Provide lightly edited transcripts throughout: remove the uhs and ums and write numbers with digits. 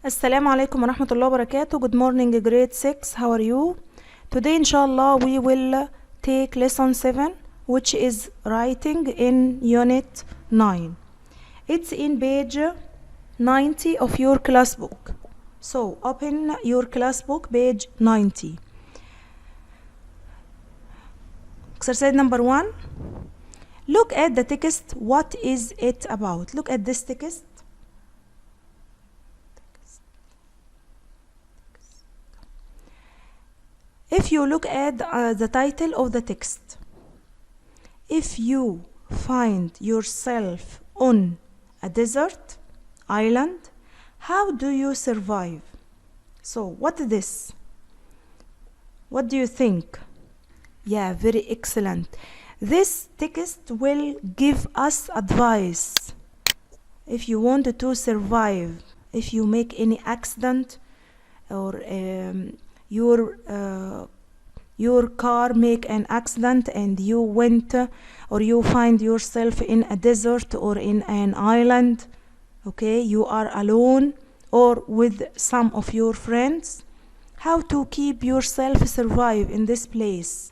Assalamu alaikum wa rahmatullahi wa barakatuh. Good morning, grade 6. How are you? Today, inshallah, we will take lesson 7, which is writing in unit 9. It's in page 90 of your class book. So, open your class book, page 90. Exercise number 1. Look at the text. What is it about? Look at this text. If you look at the title of the text, if you find yourself on a desert island, how do you survive? So, what is this? What do you think? Yeah, very excellent. This text will give us advice. If you want to survive, if you make any accident or your car make an accident and you went or you find yourself in a desert or in an island, okay, you are alone or with some of your friends, how to keep yourself survive in this place.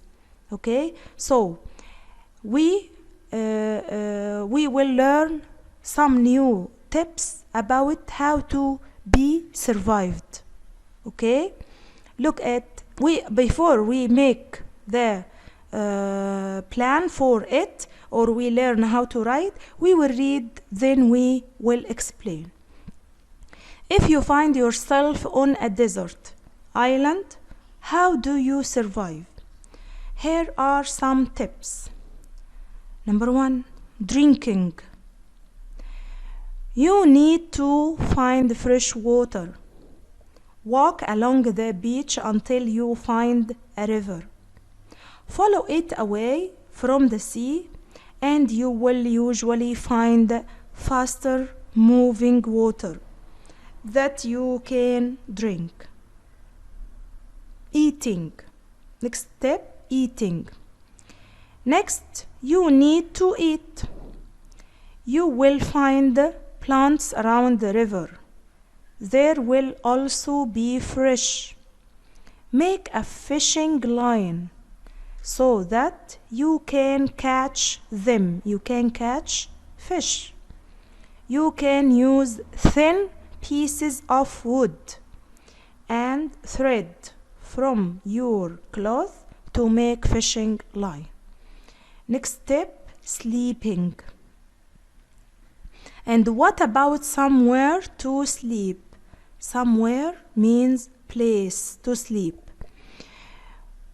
Okay, so we will learn some new tips about how to be survived. Okay, look at before we make the plan for it or we learn how to write, we will read, then we will explain. If you find yourself on a desert island, how do you survive? Here are some tips. Number 1, drinking. You need to find fresh water. Walk along the beach until you find a river. Follow it away from the sea and you will usually find faster moving water that you can drink. Eating. Next step, eating. Next, you need to eat. You will find plants around the river. There will also be fish. Make a fishing line so that you can catch them. You can catch fish. You can use thin pieces of wood and thread from your cloth to make fishing line. Next step, sleeping. And what about somewhere to sleep? Somewhere means place to sleep.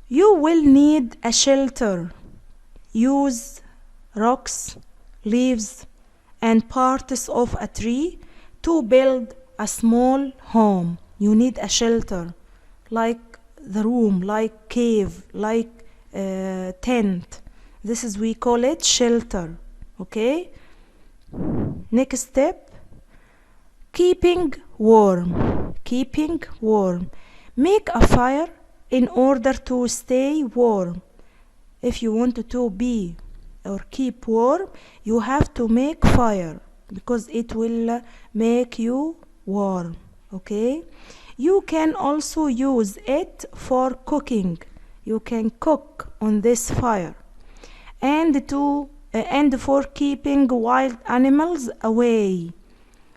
You will need a shelter. Use rocks, leaves, and parts of a tree to build a small home. You need a shelter, like the room, like cave, like tent. This is, we call it shelter. Okay? Next step, keeping warm. Keeping warm. Make a fire in order to stay warm. If you want to be or keep warm, you have to make fire because it will make you warm. Okay? You can also use it for cooking. You can cook on this fire. And for keeping wild animals away.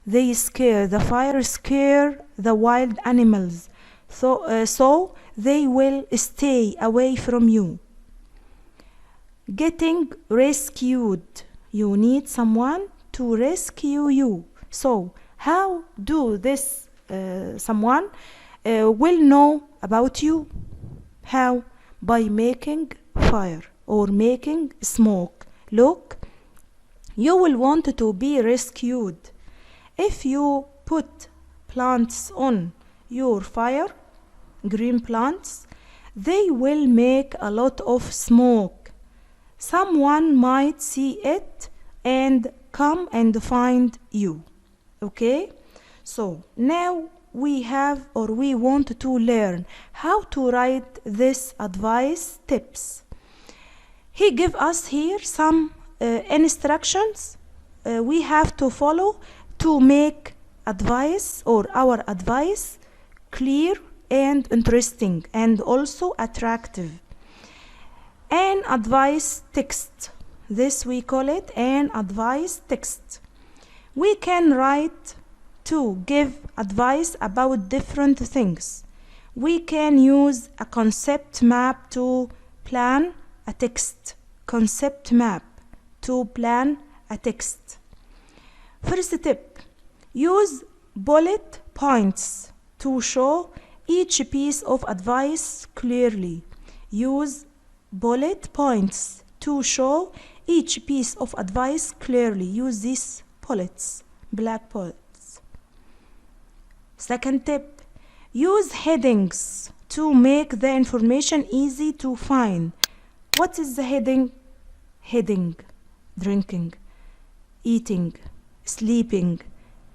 The fire scare the wild animals, so they will stay away from you. Getting rescued. You need someone to rescue you. So how do this someone will know about you? How? By making fire or making smoke. Look, you will want to be rescued. If you put plants on your fire, green plants, they will make a lot of smoke. Someone might see it and come and find you. Okay? So now we want to learn how to write this advice tips. He give us here some instructions we have to follow to make advice or our advice clear and interesting and also attractive. An advice text. This we call it an advice text. We can write to give advice about different things. We can use a concept map to plan a text. Concept map to plan a text. First tip, use bullet points to show each piece of advice clearly. Use bullet points to show each piece of advice clearly. Use these bullets, black bullets. Second tip, use headings to make the information easy to find. What is the heading? Heading, drinking, eating, sleeping,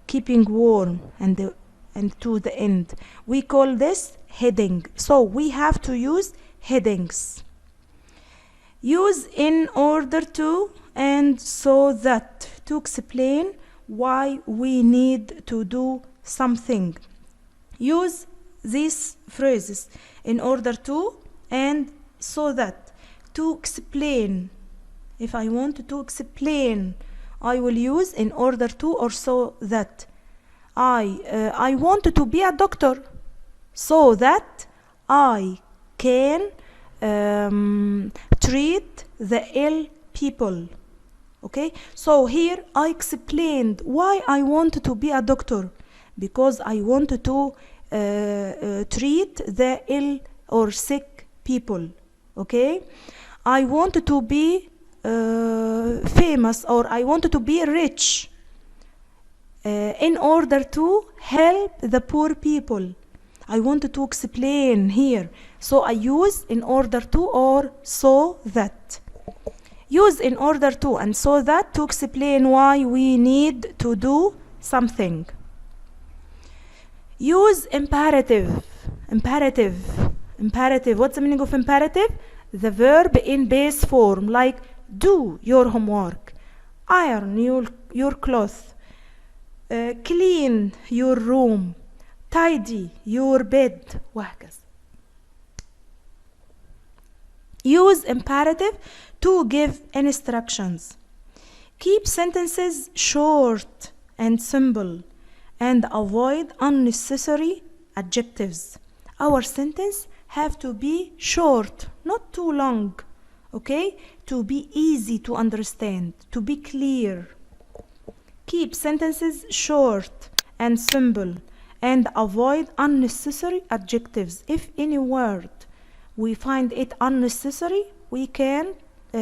keeping warm, and to the end. We call this heading. So we have to use headings. Use in order to and so that to explain why we need to do something. Use these phrases in order to and so that to explain. If I want to explain, I will use in order to or so that. I want to be a doctor so that I can treat the ill people. Okay, so here I explained why I want to be a doctor, because I want to treat the ill or sick people. Okay, I want to be famous, or I want to be rich in order to help the poor people. I want to explain here, so I use in order to or so that. Use in order to and so that to explain why we need to do something. Use imperative. Imperative. What's the meaning of imperative? The verb in base form, like do your homework, iron your clothes, clean your room, tidy your bed, وهكذا. Use imperative to give instructions. Keep sentences short and simple and avoid unnecessary adjectives. Our sentence have to be short, not too long, okay? To be easy to understand, to be clear. Keep sentences short and simple and avoid unnecessary adjectives. If any word we find it unnecessary, we can we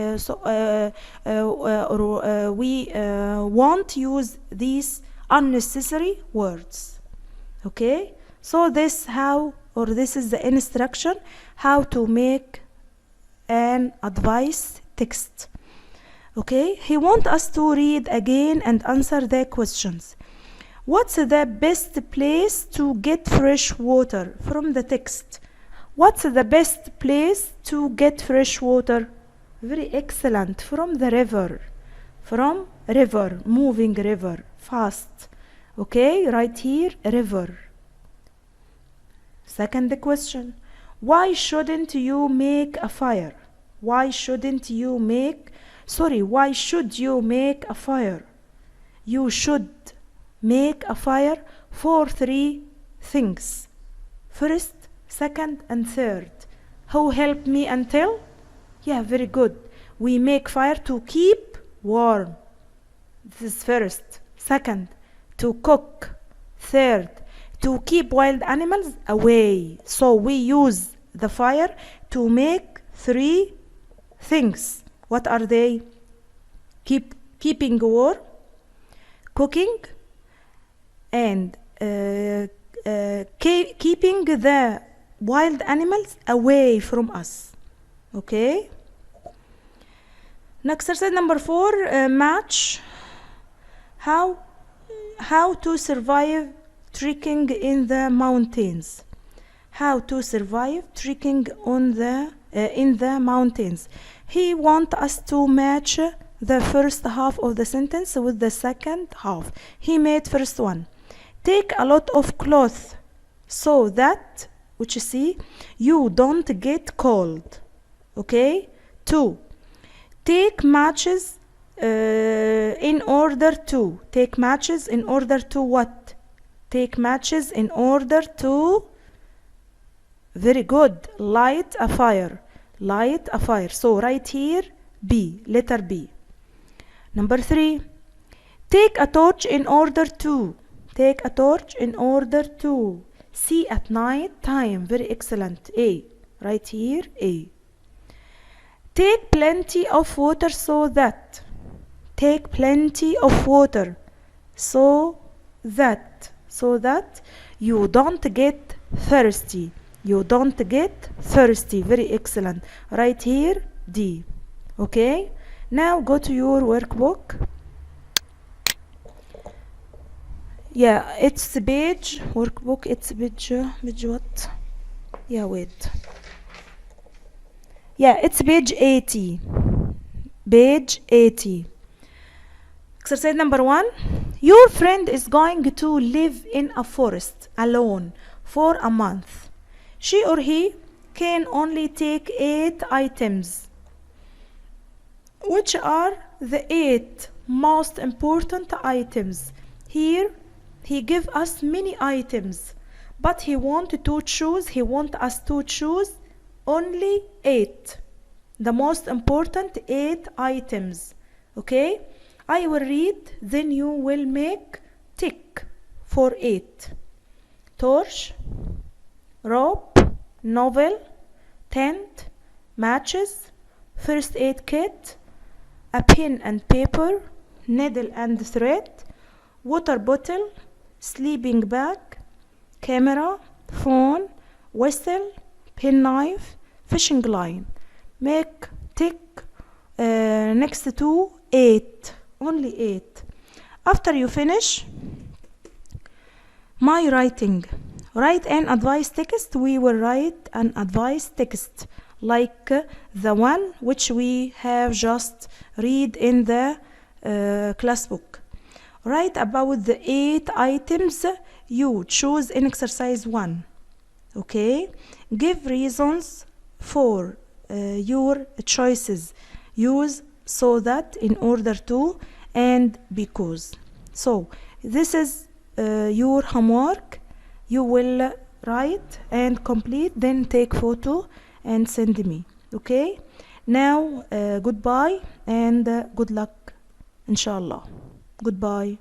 won't use these unnecessary words. Okay, so this is the instruction how to make an advice text. Okay, he wants us to read again and answer the questions. What's the best place to get fresh water? From the text, what's the best place to get fresh water? Very excellent. From the river. From river, moving river, fast. Okay, right here, river. Second question, why shouldn't you make a fire? Why should you make a fire? You should make a fire for 3 things. First, second, and third. Who helped me until? Yeah, very good. We make fire to keep warm. This is first. Second, to cook. Third, to keep wild animals away. So we use the fire to make 3 things. What are they? Keeping warm, cooking, and keeping the wild animals away from us. Okay. Next exercise number 4, match. How to survive trekking in the mountains. How to survive trekking on in the mountains. He wants us to match the first half of the sentence with the second half. He made first one. take a lot of clothes so that, which you see, you don't get cold. Okay. 2. Take matches in order to. Take matches in order to what? Take matches in order to, very good, light a fire. Light a fire. So right here B, letter B. Number 3. Take a torch in order to. Take a torch in order to see at night time. Very excellent. A. Right here A. Take plenty of water so that. Take plenty of water so that. So that you don't get thirsty. You don't get thirsty. Very excellent. Right here D. Okay. Now go to your workbook. Yeah, it's the page workbook. It's page what? Yeah, wait. Yeah, it's page 80. Page 80. Exercise number 1. Your friend is going to live in a forest alone for a month. She or he can only take 8 items. Which are the 8 most important items? Here he give us many items, but he want us to choose only 8. The most important 8 items. Okay? I will read, then you will make tick for 8. Torch, rope, novel, tent, matches, first aid kit, a pen and paper, needle and thread, water bottle, sleeping bag, camera, phone, whistle, penknife, fishing line. Make tick next to 8. Only 8. After you finish my writing, write an advice text. We will write an advice text like the one which we have just read in the class book. Write about the 8 items you choose in exercise 1. Okay? Give reasons for your choices. Use so that, in order to, and because. So this is your homework. You will write and complete, then take photo and send me. Okay? Now goodbye and good luck inshallah. Goodbye.